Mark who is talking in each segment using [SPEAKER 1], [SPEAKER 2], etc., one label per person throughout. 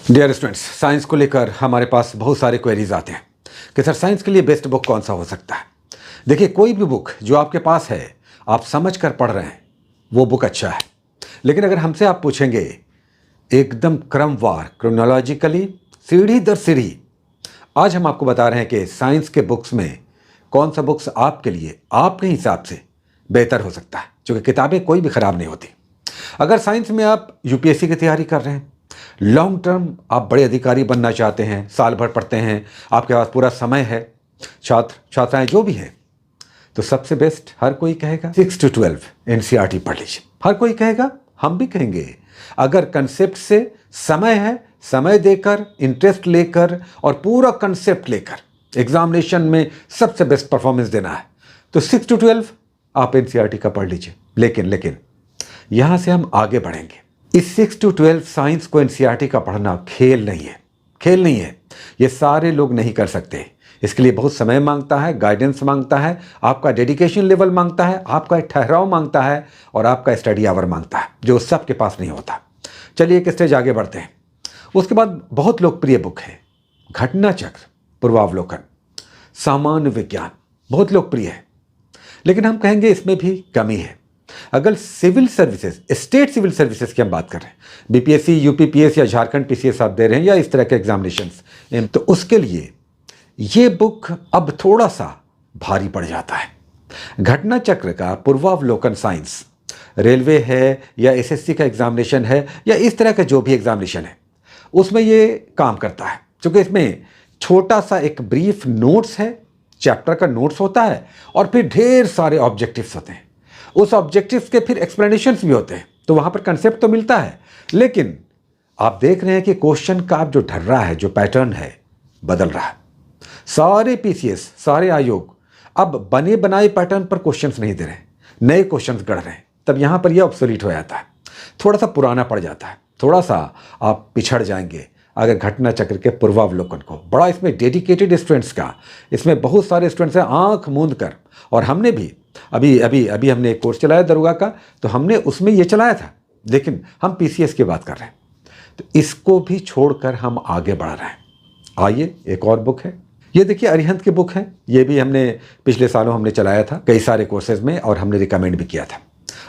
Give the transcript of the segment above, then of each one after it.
[SPEAKER 1] Dear students, science को लेकर हमारे पास बहुत सारे क्वेरीज आते हैं कि सर साइंस के लिए बेस्ट बुक कौन सा हो सकता है। देखिए, कोई भी बुक जो आपके पास है, आप समझ कर पढ़ रहे हैं, वो बुक अच्छा है। लेकिन अगर हमसे आप पूछेंगे एकदम क्रमवार, क्रोनोलॉजिकली, सीढ़ी दर सीढ़ी, आज हम आपको बता रहे हैं कि साइंस के बुक्स में कौन सा बुक्स आपके लिए आपके हिसाब से बेहतर हो सकता है, क्योंकि किताबें कोई भी ख़राब नहीं होती। अगर साइंस में आप यूपीएससी की तैयारी कर रहे हैं, लॉन्ग टर्म आप बड़े अधिकारी बनना चाहते हैं, साल भर पढ़ते हैं, आपके पास पूरा समय है, छात्र छात्राएं जो भी हैं, तो सबसे बेस्ट हर कोई कहेगा 6 to 12 एनसीईआरटी पढ़ लीजिए। हर कोई कहेगा, हम भी कहेंगे, अगर कंसेप्ट से समय है, समय देकर, इंटरेस्ट लेकर और पूरा कंसेप्ट लेकर एग्जामिनेशन में सबसे बेस्ट परफॉर्मेंस देना है तो 6 to 12 आप एनसीईआरटी का पढ़ लीजिए। लेकिन यहां से हम आगे बढ़ेंगे। इस 6 to 12 साइंस को एनसीईआरटी का पढ़ना खेल नहीं है। ये सारे लोग नहीं कर सकते। इसके लिए बहुत समय मांगता है, गाइडेंस मांगता है, आपका डेडिकेशन लेवल मांगता है, आपका एक ठहराव मांगता है और आपका स्टडी आवर मांगता है, जो सबके पास नहीं होता। चलिए एक स्टेज आगे बढ़ते हैं। उसके बाद बहुत लोकप्रिय बुक है घटना चक्र, पूर्वावलोकन, सामान्य विज्ञान, बहुत लोकप्रिय है। लेकिन हम कहेंगे इसमें भी कमी है। अगर civil services, state civil services की हम बात कर रहे हैं, बीपीएससी, यूपीपीएस या झारखंड पीसीएस आप दे रहे हैं या इस तरह के एग्जामिनेशंस, तो उसके लिए ये बुक अब थोड़ा सा भारी पड़ जाता है। घटना चक्र का पूर्वावलोकन साइंस, रेलवे है या एसएससी का एग्जामिनेशन है या इस तरह का जो भी एग्जामिनेशन है, उसमें ये काम करता है, क्योंकि इसमें छोटा सा एक ब्रीफ नोट्स है, चैप्टर का नोट्स होता है और फिर ढेर सारे ऑब्जेक्टिव्स होते हैं। उस ऑब्जेक्टिव्स के फिर एक्सप्लेनेशंस भी होते हैं, तो वहां पर कंसेप्ट तो मिलता है, लेकिन आप देख रहे हैं कि क्वेश्चन का जो ढर्रा है, जो पैटर्न है, बदल रहा है। सारे पीसीएस, सारे आयोग अब बने बनाए पैटर्न पर क्वेश्चंस नहीं दे रहे हैं, नए क्वेश्चंस गढ़ रहे हैं। तब यहां पर यह ऑब्सोलीट हो जाता है, थोड़ा सा पुराना पड़ जाता है, थोड़ा सा आप पिछड़ जाएंगे अगर घटना चक्र के पूर्वावलोकन को। बड़ा इसमें डेडिकेटेड स्टूडेंट्स का, इसमें बहुत सारे स्टूडेंट्स हैं आंख मूंद कर, और हमने भी अभी हमने एक कोर्स चलाया दरोगा का, तो हमने उसमें ये चलाया था, लेकिन हम पीसीएस की बात कर रहे हैं, तो इसको भी छोड़कर हम आगे बढ़ रहे हैं। आइए, एक और बुक है, ये देखिए अरिहंत की बुक है। ये भी हमने पिछले सालों हमने चलाया था कई सारे कोर्सेज में और हमने रिकमेंड भी किया था।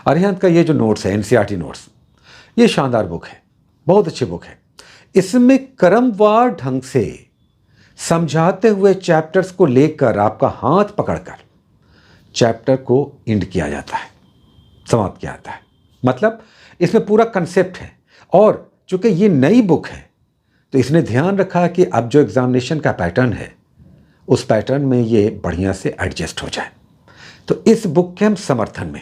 [SPEAKER 1] अरिहंत का ये जो नोट्स है, एनसीईआरटी नोट्स, ये शानदार बुक है, बहुत अच्छी बुक है। इसमें क्रमवार ढंग से समझाते हुए चैप्टर्स को लेकर आपका हाथ पकड़कर चैप्टर को एंड किया जाता है, समाप्त किया जाता है। मतलब इसमें पूरा कंसेप्ट है, और चूंकि ये नई बुक है तो इसने ध्यान रखा कि अब जो एग्जामिनेशन का पैटर्न है, उस पैटर्न में ये बढ़िया से एडजस्ट हो जाए। तो इस बुक के हम समर्थन में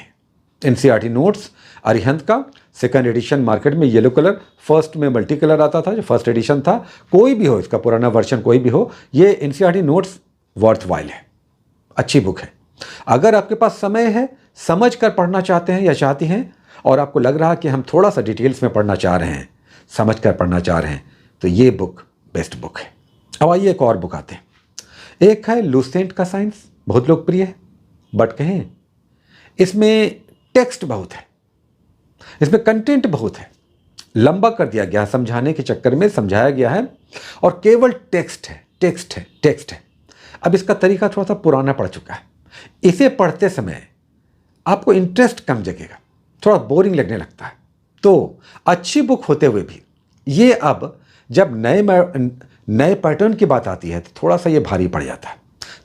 [SPEAKER 1] एनसीईआरटी नोट्स अरिहंत का सेकंड एडिशन मार्केट में येलो कलर, फर्स्ट में मल्टी कलर आता था, जो फर्स्ट एडिशन था, कोई भी हो, इसका पुराना वर्जन कोई भी हो, ये एनसीईआरटी नोट्स वर्थ वाइल है, अच्छी बुक है। अगर आपके पास समय है, समझ कर पढ़ना चाहते हैं या चाहती हैं, और आपको लग रहा है कि हम थोड़ा सा डिटेल्स में पढ़ना चाह रहे हैं, समझ कर पढ़ना चाह रहे हैं, तो ये बुक बेस्ट बुक है। अब आइए एक और बुक आते हैं। एक है लुसेंट का साइंस, बहुत लोकप्रिय है, बट कहें इसमें टेक्स्ट बहुत है, इसमें कंटेंट बहुत है, लंबा कर दिया गया, समझाने के चक्कर में समझाया गया है, और केवल टेक्स्ट है। अब इसका तरीका थोड़ा सा पुराना पड़ चुका है। इसे पढ़ते समय आपको इंटरेस्ट कम जगेगा, थोड़ा बोरिंग लगने लगता है। तो अच्छी बुक होते हुए भी ये अब जब नए पैटर्न की बात आती है तो थोड़ा सा ये भारी पड़ जाता है।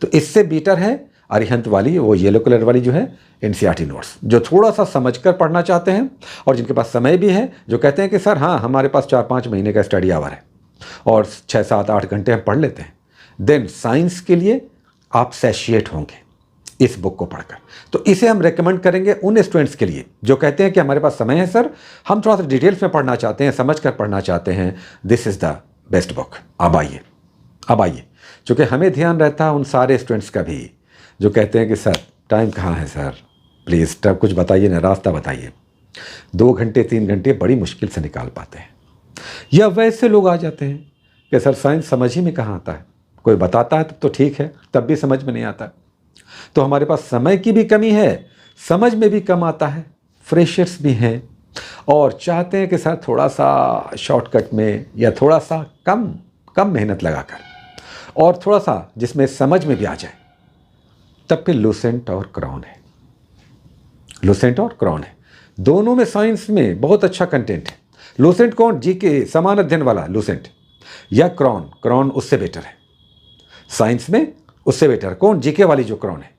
[SPEAKER 1] तो इससे बेटर है अरिहंत वाली, वो येलो कलर वाली जो है एनसीईआरटी नोट्स, जो थोड़ा सा समझकर पढ़ना चाहते हैं और जिनके पास समय भी है, जो कहते हैं कि सर हाँ, हमारे पास 4-5 महीने का स्टडी आवर है और 6-7-8 घंटे हम पढ़ लेते हैं, देन साइंस के लिए आप सैशिएट होंगे इस बुक को पढ़कर। तो इसे हम रेकमेंड करेंगे उन स्टूडेंट्स के लिए जो कहते हैं कि हमारे पास समय है सर, हम थोड़ा सा डिटेल्स में पढ़ना चाहते हैं, समझ कर पढ़ना चाहते हैं, this is the best book. अब आइए, चूँकि हमें ध्यान रहता है उन सारे स्टूडेंट्स का भी जो कहते हैं कि सर टाइम कहाँ है सर, प्लीज़ तब कुछ बताइए ना, रास्ता बताइए। 2 घंटे 3 घंटे बड़ी मुश्किल से निकाल पाते हैं। या वैसे लोग आ जाते हैं कि सर साइंस समझ ही में कहाँ आता है, कोई बताता है तब तो ठीक है, तब भी समझ में नहीं आता। तो हमारे पास समय की भी कमी है, समझ में भी कम आता है, फ्रेशर्स भी हैं, और चाहते हैं कि सर थोड़ा सा शॉर्टकट में या थोड़ा सा कम कम मेहनत लगाकर और थोड़ा सा जिसमें समझ में भी आ जाए, तब फिर लूसेंट और क्राउन है। लूसेंट और क्राउन है, दोनों में साइंस में बहुत अच्छा कंटेंट है। लूसेंट कौन? जीके समान अध्ययन वाला लूसेंट, या क्राउन? क्राउन उससे बेटर है साइंस में, उससे बेटर कौन? जीके वाली जो क्राउन है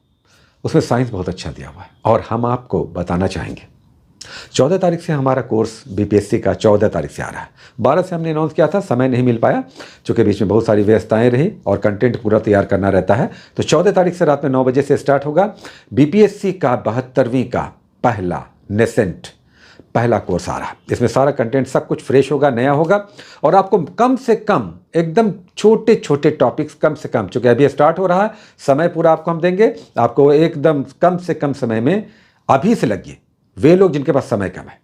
[SPEAKER 1] उसमें साइंस बहुत अच्छा दिया हुआ है। और हम आपको बताना चाहेंगे 14 तारीख से हमारा कोर्स बीपीएससी का 14 तारीख से आ रहा है। 12 से हमने अनाउंस किया था, समय नहीं मिल पाया चूँकि बीच में बहुत सारी व्यस्तताएं रही और कंटेंट पूरा तैयार करना रहता है। तो 14 तारीख से रात में 9 बजे से स्टार्ट होगा बीपीएससी का 72वीं का पहला नेसेंट पहला कोर्स आ रहा है। इसमें सारा कंटेंट सब कुछ फ्रेश होगा, नया होगा और आपको कम से कम एकदम छोटे छोटे टॉपिक्स कम से कम, चूँकि अभी स्टार्ट हो रहा है, समय पूरा आपको हम देंगे, आपको एकदम कम से कम समय में अभी से लगिए वे लोग जिनके पास समय कम है।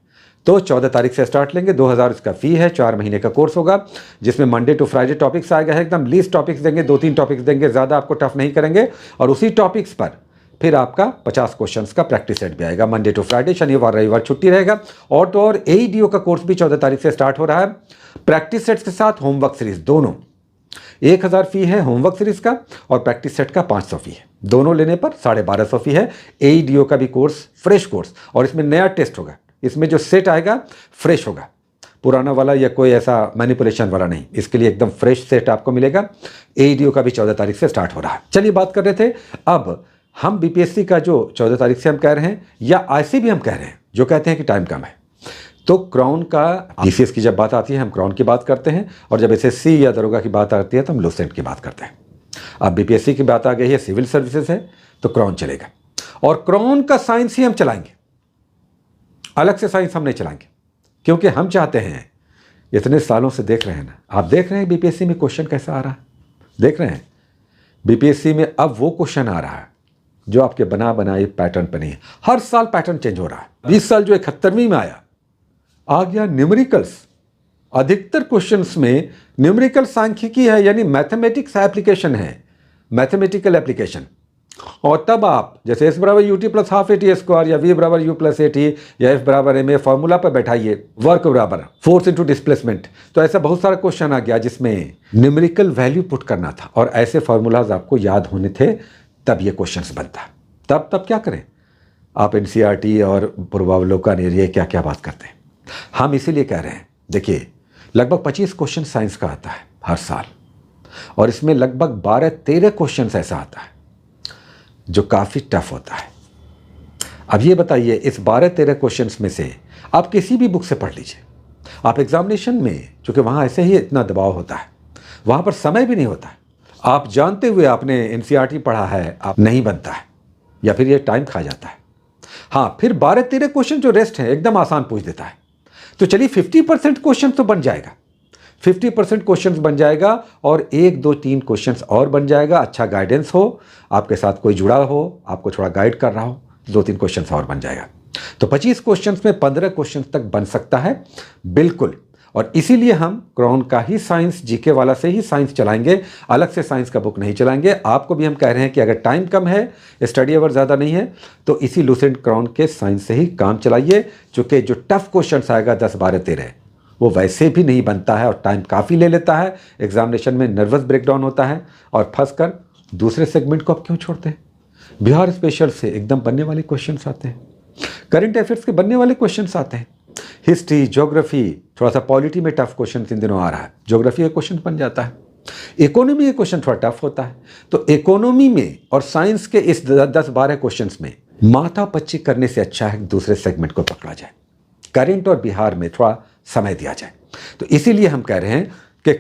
[SPEAKER 1] तो 14 तारीख से स्टार्ट लेंगे, 2000 इसका फ़ी है, 4 महीने का कोर्स होगा जिसमें मंडे टू फ्राइडे टॉपिक्स आएगा है, एकदम लीस्ट टॉपिक्स देंगे, 2-3 टॉपिक्स देंगे, ज़्यादा आपको टफ नहीं करेंगे। और उसी टॉपिक्स पर फिर आपका 50 क्वेश्चंस का प्रैक्टिस सेट भी आएगा मंडे टू फ्राइडे, शनिवार रविवार छुट्टी रहेगा। और तो और एईडीओ का कोर्स भी 14 तारीख से स्टार्ट हो रहा है, प्रैक्टिस सेट्स के साथ होमवर्क सीरीज दोनों। 1000 फ़ी है होमवर्क सीरीज का और प्रैक्टिस सेट का 500 फ़ी है, दोनों लेने पर 1250 फ़ी है। एईडीओ का भी कोर्स फ्रेश कोर्स, और इसमें नया टेस्ट होगा, इसमें जो सेट आएगा फ्रेश होगा, पुराना वाला या कोई ऐसा मैनिपुलेशन वाला नहीं, इसके लिए एकदम फ्रेश सेट आपको मिलेगा। एईडीओ का भी 14 तारीख से स्टार्ट हो रहा है। चलिए बात कर रहे थे, अब हम बीपीएससी का जो 14 तारीख से हम कह रहे हैं, या ऐसे भी हम कह रहे हैं जो कहते हैं कि टाइम कम है, तो क्राउन का डीसीएस की जब बात आती है हम क्राउन की बात करते हैं, और जब एसएससी या दरोगा की बात आती है तो हम लूसेंट की बात करते हैं। अब बीपीएससी की बात आ गई है, सिविल सर्विसेज है, तो क्राउन चलेगा और क्राउन का साइंस ही हम चलाएंगे, अलग से साइंस हम नहीं चलाएंगे, क्योंकि हम चाहते हैं, इतने सालों से देख रहे हैं ना, आप देख रहे हैं बीपीएससी में क्वेश्चन कैसा आ रहा है, देख रहे हैं बीपीएससी में अब वो क्वेश्चन आ रहा है जो आपके बना बनाए पैटर्न पे नहीं है। हर साल पैटर्न चेंज हो रहा है। 20 साल जो 71वीं में आया, आ गया न्यूमेरिकल्स। अधिकतर क्वेश्चंस में न्यूमेरिकल सांख्यिकी है, यानी मैथमेटिक्स एप्लीकेशन है, मैथमेटिकल एप्लीकेशन। और तब आप जैसे एस बराबर UT plus half eighty square या वी बराबर यू प्लस एटी या एफ बराबर एम ए फॉर्मूला पर बैठाइए, वर्क बराबर फोर्स इनटू डिस्प्लेसमेंट, तो ऐसा बहुत सारा क्वेश्चन आ गया जिसमें न्यूमेरिकल वैल्यू पुट करना था और ऐसे फॉर्मूलाज आपको याद होने थे, तब ये क्वेश्चंस बनता। तब क्या करें आप, एनसीईआरटी और पूर्वावलोकन ये क्या क्या बात करते हैं। हम इसीलिए कह रहे हैं, देखिए लगभग 25 क्वेश्चन साइंस का आता है हर साल, और इसमें लगभग 12-13 क्वेश्चन ऐसा आता है जो काफ़ी टफ होता है। अब ये बताइए, इस 12-13 क्वेश्चंस में से आप किसी भी बुक से पढ़ लीजिए, आप एग्जामिनेशन में, चूँकि वहाँ ऐसे ही इतना दबाव होता है, वहाँ पर समय भी नहीं होता है, आप जानते हुए आपने एनसीईआरटी पढ़ा है, आप नहीं बनता है या फिर ये टाइम खा जाता है। हाँ, फिर 12-13 क्वेश्चन जो रेस्ट हैं एकदम आसान पूछ देता है, तो चलिए 50% क्वेश्चन तो बन जाएगा, 50% क्वेश्चन बन जाएगा और 1-2-3 क्वेश्चन और बन जाएगा। अच्छा गाइडेंस हो, आपके साथ कोई जुड़ा हो, आपको थोड़ा गाइड कर रहा हो, 2-3 क्वेश्चन और बन जाएगा। तो 25 क्वेश्चन में 15 क्वेश्चन तक बन सकता है बिल्कुल। और इसीलिए हम क्राउन का ही साइंस, जीके वाला से ही साइंस चलाएंगे, अलग से साइंस का बुक नहीं चलाएंगे। आपको भी हम कह रहे हैं कि अगर टाइम कम है, स्टडी अवर ज़्यादा नहीं है, तो इसी लूसेंट क्राउन के साइंस से ही काम चलाइए, चूँकि जो टफ क्वेश्चन आएगा 10-12-13 वो वैसे भी नहीं बनता है और टाइम काफ़ी ले लेता है, एग्जामिनेशन में नर्वस ब्रेकडाउन होता है और फंस कर दूसरे सेगमेंट को आप क्यों छोड़ते हैं। बिहार स्पेशल से एकदम बनने वाले क्वेश्चंस आते हैं, करंट अफेयर्स के बनने वाले क्वेश्चंस आते हैं, हिस्ट्री, ज्योग्राफी, थोड़ा सा पॉलिटी में टफ क्वेश्चन इन दिनों आ रहा है, ज्योग्राफी का क्वेश्चन बन जाता है, इकोनॉमी का क्वेश्चन थोड़ा टफ होता है। तो इकोनॉमी में और साइंस के इस 10-12 क्वेश्चन में माथा पच्ची करने से अच्छा है दूसरे सेगमेंट को पकड़ा जाए, करंट और बिहार में थोड़ा समय दिया जाए। तो इसीलिए हम कह रहे हैं कि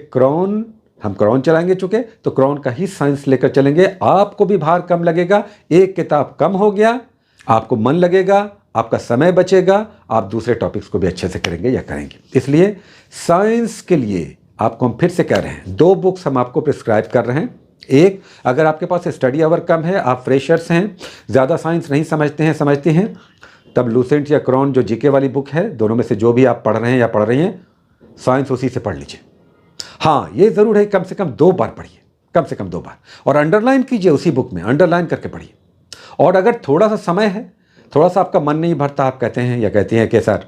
[SPEAKER 1] हम क्राउन चलाएंगे, चुके तो क्राउन का ही साइंस लेकर चलेंगे, आपको भी भार कम लगेगा, एक किताब कम हो गया, आपको मन लगेगा, आपका समय बचेगा, आप दूसरे टॉपिक्स को भी अच्छे से करेंगे या करेंगे। इसलिए साइंस के लिए आपको हम फिर से कह रहे हैं, 2 बुक्स हम आपको प्रिस्क्राइब कर रहे हैं। एक, अगर आपके पास स्टडी आवर कम है, आप फ्रेशर्स हैं, ज़्यादा साइंस नहीं समझती हैं, तब लूसेंट या क्राउन जो जीके वाली बुक है, दोनों में से जो भी आप पढ़ रहे हैं या पढ़ रही हैं, साइंस उसी से पढ़ लीजिए। हाँ, ये ज़रूर है कम से कम 2 बार पढ़िए, कम से कम 2 बार, और अंडरलाइन कीजिए, उसी बुक में अंडरलाइन करके पढ़िए। और अगर थोड़ा सा समय है, थोड़ा सा आपका मन नहीं भरता, आप कहते हैं या कहती हैं कि सर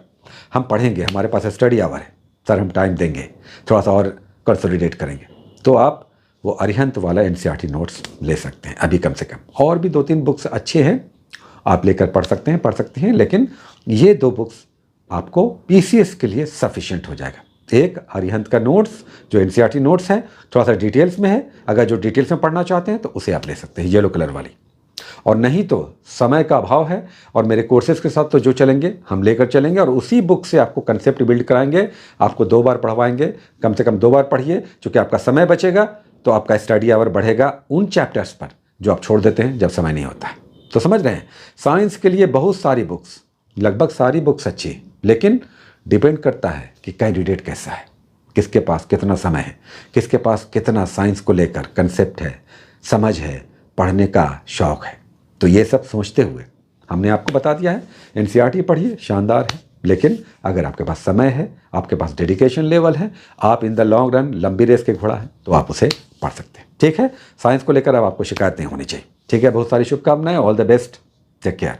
[SPEAKER 1] हम पढ़ेंगे, हमारे पास स्टडी आवर है सर, हम टाइम देंगे, थोड़ा सा और कंसोलिडेट करेंगे, तो आप वो अरिहंत वाला एनसीईआरटी नोट्स ले सकते हैं अभी कम से कम। और भी 2-3 बुक्स अच्छे हैं, आप लेकर पढ़ सकते हैं, लेकिन ये 2 बुक्स आपको पीसीएस के लिए सफिशिएंट हो जाएगा। एक अरिहंत का नोट्स जो एनसीईआरटी नोट्स है, थोड़ा सा डिटेल्स में है, अगर जो डिटेल्स में पढ़ना चाहते हैं तो उसे आप ले सकते हैं, येलो कलर वाली। और नहीं तो समय का अभाव है और मेरे कोर्सेज के साथ तो जो चलेंगे हम लेकर चलेंगे और उसी बुक से आपको कंसेप्ट बिल्ड कराएंगे, आपको 2 बार पढ़वाएंगे, कम से कम 2 बार पढ़िए, क्योंकि आपका समय बचेगा तो आपका स्टडी आवर बढ़ेगा उन चैप्टर्स पर जो आप छोड़ देते हैं जब समय नहीं होता है। तो समझ रहे हैं, साइंस के लिए बहुत सारी बुक्स, लगभग सारी बुक्स अच्छी, लेकिन डिपेंड करता है कि कैंडिडेट कैसा है, किसके पास कितना समय है, किसके पास कितना साइंस को लेकर कंसेप्ट है, समझ है, पढ़ने का शौक़ है। तो ये सब सोचते हुए हमने आपको बता दिया है, एनसीईआरटी पढ़िए, शानदार है, लेकिन अगर आपके पास समय है, आपके पास डेडिकेशन लेवल है, आप इन द लॉन्ग रन लंबी रेस के घोड़ा है, तो आप उसे पढ़ सकते हैं। ठीक है, साइंस को लेकर अब आपको शिकायत नहीं होनी चाहिए। ठीक है, बहुत सारी शुभकामनाएं, all the best, take care.